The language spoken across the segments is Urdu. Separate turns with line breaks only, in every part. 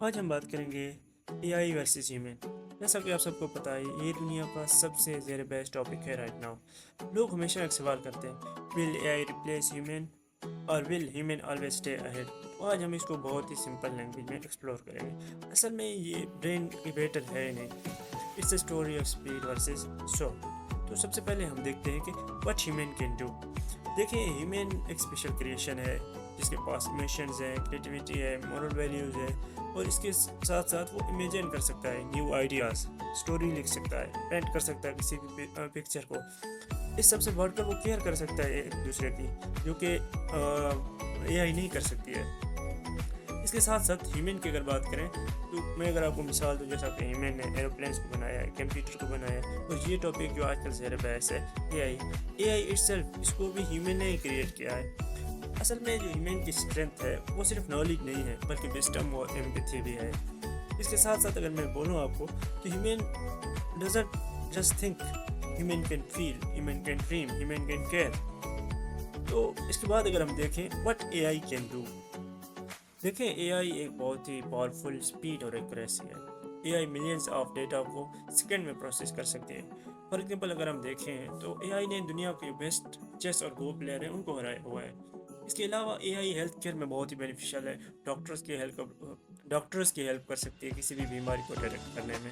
آج ہم بات کریں گے اے آئی ورسز ہیومن۔ جیسا کہ آپ سب کو پتہ ہے یہ دنیا کا سب سے زیر بحث ٹاپک ہے رائٹ ناؤ۔ لوگ ہمیشہ ایک سوال کرتے ہیں، ول اے آئی ریپلیس ہیومن اور ول ہیومن آلویز اسٹے اہیڈ؟ تو آج ہم اس کو بہت ہی سمپل لینگویج میں ایکسپلور کریں گے۔ اصل میں یہ برین کی بیٹل ہے نہیں، it's a story of speed versus soul. تو سب سے پہلے ہم دیکھتے ہیں کہ واٹ ہیومن کین ڈو۔ دیکھیں ہیومن ایک اسپیشل کریشن ہے جس کے پاس ایموشنز ہیں، کریٹیوٹی ہے، مورل ویلیوز ہے، اور اس کے ساتھ ساتھ وہ امیجن کر سکتا ہے نیو آئیڈیاز، اسٹوری لکھ سکتا ہے، پینٹ کر سکتا ہے کسی بھی پکچر کو۔ اس سب سے بڑھ کر وہ کیئر کر سکتا ہے ایک دوسرے کی، جو کہ اے آئی نہیں کر سکتی ہے۔ اس کے ساتھ ساتھ ہیومن کی اگر بات کریں تو میں اگر آپ کو مثال دوں، جیسا کہ ہیومن نے ایروپلینس کو بنایا ہے، کمپیوٹر کو بنایا ہے، اور یہ ٹاپک جو آج کل زیر بحث ہے اے آئی اٹ سیلف، اس کو بھی ہیومن نے ہی کریٹ کیا ہے۔ اصل میں جو ہیومن کی اسٹرینتھ ہے وہ صرف نالج نہیں ہے بلکہ وزڈم اور ایمپیتھی بھی ہے۔ اس کے ساتھ ساتھ اگر میں بولوں آپ کو تو human doesn't just think, human can feel, human can dream, human can care. تو اس کے بعد اگر ہم دیکھیں what A I can do, دیکھیں اے آئی ایک بہت ہی پاورفل اسپیڈ اور ایکوریسی ہے۔ A I millions of data کو سیکنڈ میں پروسیس کر سکتے ہیں۔ فار ایگزامپل اگر ہم دیکھیں تو اے آئی نے دنیا کے بیسٹ چیس اور گو پلیئر ہیں ان کو ہرایا ہوا ہے۔ اس کے علاوہ اے آئی ہیلتھ کیئر میں بہت ہی بینیفیشیل ہے، ڈاکٹرز کی ہیلپ کر سکتی ہے کسی بھی بیماری کو ڈیٹیکٹ کرنے میں۔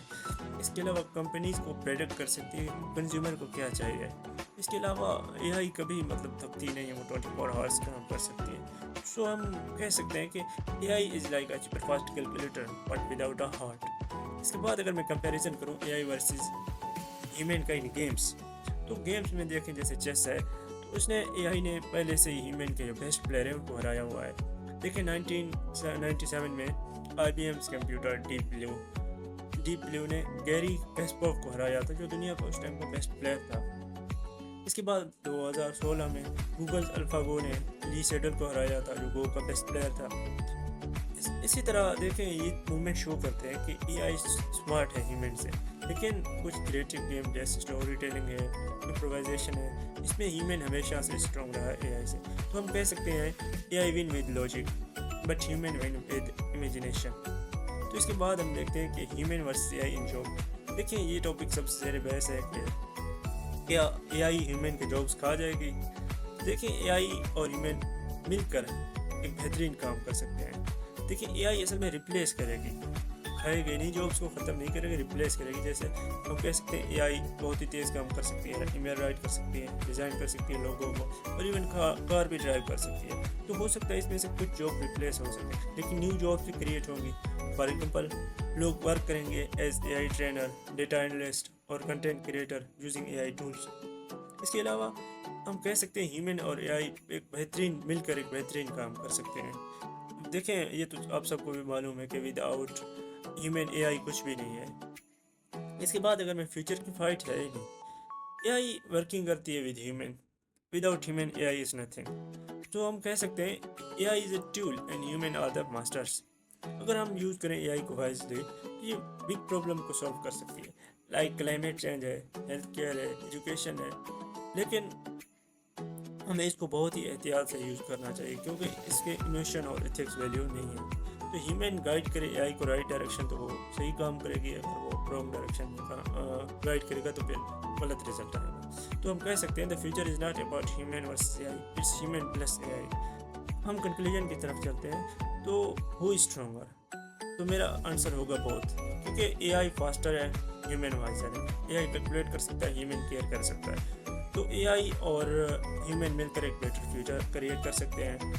اس کے علاوہ کمپنیز کو پریڈکٹ کر سکتی ہے کنزیومر کو کیا چاہیے۔ اس کے علاوہ اے آئی کبھی تھکتی نہیں ہے، وہ 24 آورس کام کر سکتی ہے۔ سو ہم کہہ سکتے ہیں کہ A I is like a super fast calculator but without a heart. اس کے بعد اگر میں کمپیریزن کروں اے آئی ورسز ہیومن کا گیمس، تو گیمس میں دیکھیں جیسے چیس ہے تو اس نے اے آئی نے پہلے سے ہی ہیومن کے جو بیسٹ پلیئر ہیں ان کو ہرایا ہوا ہے۔ دیکھیں 1997 میں I B M's computer Deep Blue نے گیری کیسپروف کو ہرایا تھا، جو دنیا کا اس ٹائم کا بیسٹ پلیئر تھا۔ اس کے بعد 2016 میں گوگل الفا گو نے لی سیڈل کو ہرایا تھا، جو گو کا بیسٹ پلیئر تھا۔ اسی طرح دیکھیں یہ موومنٹ شو کرتے ہیں کہ اے آئی اسمارٹ ہے ہیومن سے، لیکن کچھ کریٹو گیم جیسے اسٹوری ٹیلنگ ہے، امپرووائزیشن ہے، اس میں ہیومن ہمیشہ سے اسٹرانگ رہا ہے اے آئی سے۔ تو ہم کہہ سکتے ہیں A I won with logic but human won with imagination. تو اس کے بعد ہم دیکھتے ہیں کہ human versus A I in job. دیکھیں یہ ٹاپک سب سے زیر بحث ہے کہ کیا اے آئی ہیومن کے جابس کھا جائے گی۔ دیکھیں اے آئی اور ہیومن مل کر ایک بہترین کام کر سکتے ہیں۔ دیکھیں اے آئی اصل میں ریپلیس کرے گی، کھائے گی نہیں، جابس کو ختم نہیں کرے گی، ریپلیس کرے گی۔ جیسے ہم کہہ سکتے ہیں اے آئی بہت ہی تیز کام کر سکتی ہے، ای میل رائٹ کر سکتی ہے، ڈیزائن کر سکتی ہے لوگوں کو، اور ایون کار بھی ڈرائیو کر سکتی ہے۔ تو ہو سکتا ہے اس میں سے کچھ جاب ریپلیس ہو سکے، لیکن نیو جابس بھی کریٹ ہوں گی۔ فار ایگزامپل لوگ ورک کریں گے as A I trainer, data analyst اور content creator using A I tools. اس کے علاوہ ہم کہہ سکتے ہیں ہیومن اور اے آئی ایک بہترین مل کر ایک بہترین کام کر سکتے ہیں۔ دیکھیں یہ تو آپ سب کو بھی معلوم ہے کہ ود آؤٹ ہیومن اے آئی کچھ بھی نہیں ہے۔ اس کے بعد اگر میں فیوچر کی فائٹ ہے ہی نہیں، اے آئی ورکنگ کرتی ہے with human, without human A I is nothing. تو ہم کہہ سکتے ہیں A I is a tool and human are the masters. اگر ہم یوز کریں اے آئی کو وائزلی تو یہ بگ پرابلم کو سالو کر سکتی ہے، لائک کلائمیٹ چینج ہے، ہیلتھ کیئر ہے، ایجوکیشن ہے، لیکن ہمیں اس کو بہت ہی احتیاط سے یوز کرنا چاہیے کیونکہ اس کے ایموشن اور ایتھکس ویلیو نہیں ہے۔ تو ہیومن گائیڈ کرے اے آئی کو رائٹ ڈائریکشن تو وہ صحیح کام کرے گی، اگر وہ رانگ ڈائریکشن گائیڈ کرے گا تو پھر غلط رزلٹ آئے گا۔ تو ہم کہہ سکتے ہیں the future is not about human versus A I, it's human plus A I. ہم کنکلوژن کی طرف چلتے ہیں، تو ہو اسٹرانگر؟ تو میرا آنسر ہوگا بہت، کیونکہ اے آئی فاسٹر ہے، ہیومن وائزر ہے۔ اے آئی کیلکولیٹ کر سکتا ہے، ہیومن کیئر کر سکتا ہے۔ تو اے آئی اور ہیومن مل کر ایک بیٹر فیوچر کریٹ کر سکتے ہیں۔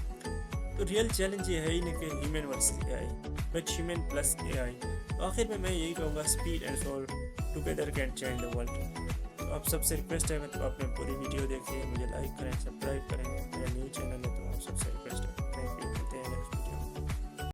تو ریئل چیلنج یہ ہے ہی نہیں کہ human versus A I but human plus A I. آخر میں یہی کہوں گا speed and soul together can change the world. تو آپ سب سے ریکویسٹ ہے کہ آپ نے پوری ویڈیو دیکھی ہے، مجھے لائک کریں، سبسکرائب کریں، میرا نیو چینل ہے تو آپ سب سے ریکویسٹ ہے۔ Thank you.